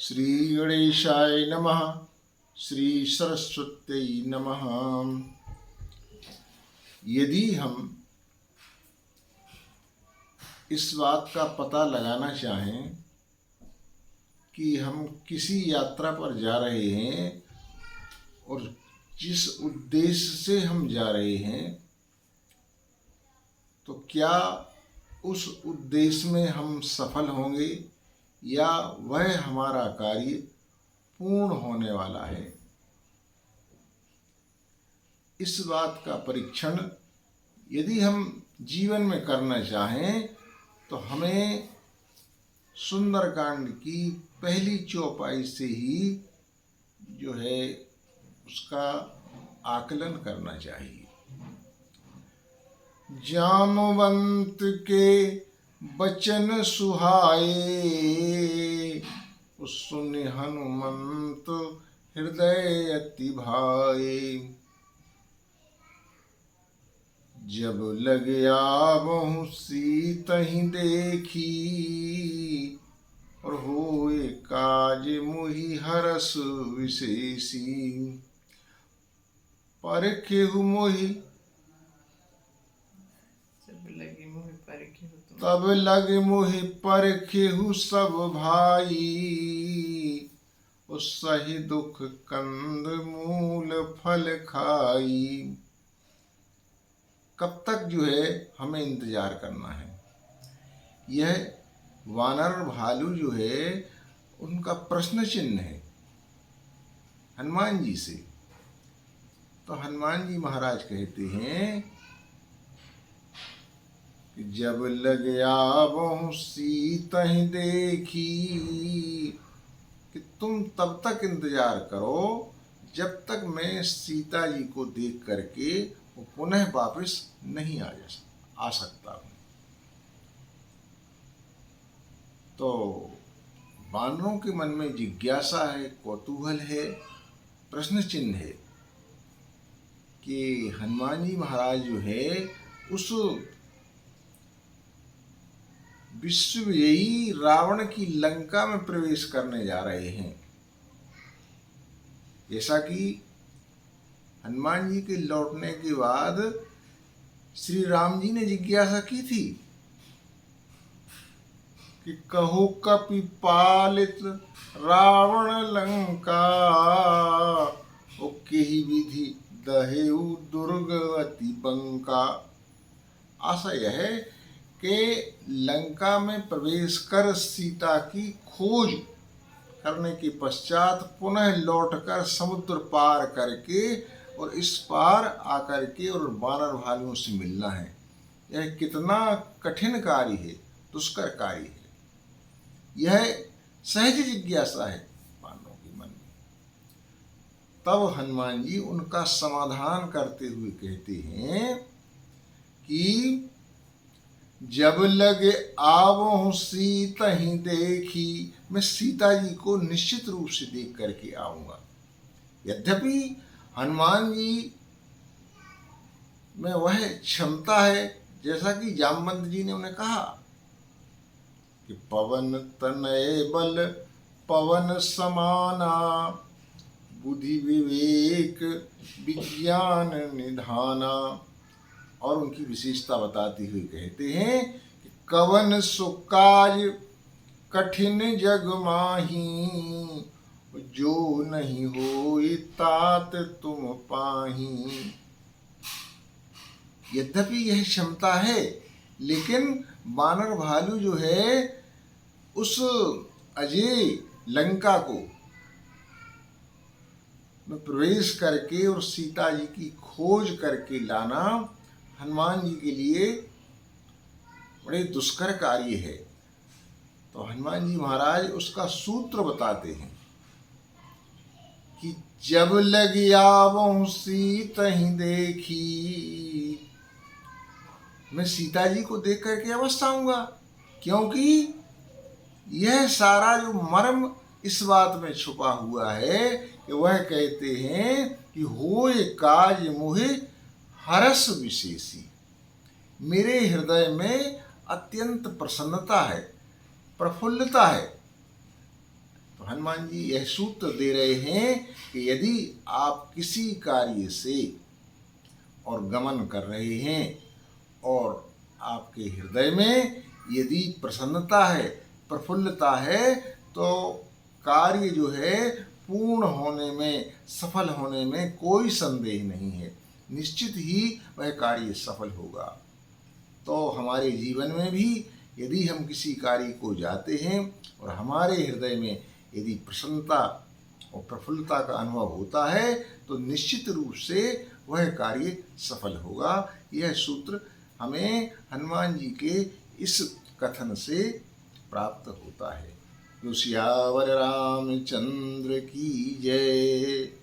श्री गणेशाय नमः। श्री सरस्वत्यै नमः। यदि हम इस बात का पता लगाना चाहें कि हम किसी यात्रा पर जा रहे हैं और जिस उद्देश्य से हम जा रहे हैं, तो क्या उस उद्देश्य में हम सफल होंगे या वह हमारा कार्य पूर्ण होने वाला है। इस बात का परीक्षण यदि हम जीवन में करना चाहें तो हमें सुंदरकांड की पहली चौपाई से ही जो है उसका आकलन करना चाहिए। जामवंत के बचन सुहाए, सुन हनुमंत हृदय अति भाए। जब लग आवहु सीतहि देखी, और होए काज मुहि हरस विशेषी। परखेहु मोहि तब लग मोहि परखेहु सब भाई। उस सही दुख कंद मूल फल खाई। कब तक जो है हमें इंतजार करना है। यह वानर भालू जो है उनका प्रश्न चिन्ह है हनुमान जी से। तो हनुमान जी महाराज कहते हैं कि जब लग आवहु सीतहि देखी, कि तुम तब तक इंतजार करो जब तक मैं सीता जी को देख करके वो पुनः वापस नहीं आ सकता हूँ। तो वानरों के मन में जिज्ञासा है, कौतूहल है, प्रश्न चिन्ह है कि हनुमान जी महाराज जो है उस विश्वविजयी रावण की लंका में प्रवेश करने जा रहे हैं। जैसा कि हनुमान जी के लौटने के बाद श्री राम जी ने जिज्ञासा की थी कि कहो कपि पालित रावण लंका, ओ केहि विधि दहेउ दुर्ग अति बंका। आशा यह है कि लंका में प्रवेश कर सीता की खोज करने के पश्चात पुनः लौटकर समुद्र पार करके और इस पार आकर के और वानर भालुओं से मिलना है। यह कितना कठिन कार्य है, दुष्कर कार्य है। यह सहज जिज्ञासा है वानरों के मन में। तब हनुमान जी उनका समाधान करते हुए कहते हैं कि जब लगे आवहु सीतहि देखी, मैं सीता जी को निश्चित रूप से देख करके आऊंगा। यद्यपि हनुमान जी में वह क्षमता है, जैसा कि जामवंत जी ने उन्हें कहा कि पवन तनय बल पवन समाना, बुद्धि विवेक विज्ञान निधाना। और उनकी विशेषता बताते हुए कहते हैं कि कवन सो काज कठिन जग माही, जो नहीं होई तात तुम पाही। यद्यपि यह क्षमता है, लेकिन वानर भालू जो है उस अजय लंका को में प्रवेश करके और सीता जी की खोज करके लाना हनुमान जी के लिए बड़े दुष्कर कार्य है। तो हनुमान जी महाराज उसका सूत्र बताते हैं कि जब लग आवहु सीतहि देखी, मैं सीता जी को देख करके अवश्य आऊंगा। क्योंकि यह सारा जो मर्म इस बात में छुपा हुआ है कि वह कहते हैं कि होए काज मोहि हरस विशेषी। मेरे हृदय में अत्यंत प्रसन्नता है, प्रफुल्लता है। तो हनुमान जी यह सूत्र दे रहे हैं कि यदि आप किसी कार्य से और गमन कर रहे हैं और आपके हृदय में यदि प्रसन्नता है, प्रफुल्लता है, तो कार्य जो है पूर्ण होने में, सफल होने में कोई संदेह नहीं है। निश्चित ही वह कार्य सफल होगा। तो हमारे जीवन में भी यदि हम किसी कार्य को जाते हैं और हमारे हृदय में यदि प्रसन्नता और प्रफुल्लता का अनुभव होता है तो निश्चित रूप से वह कार्य सफल होगा। यह सूत्र हमें हनुमान जी के इस कथन से प्राप्त होता है। जो सियावर रामचंद्र की जय।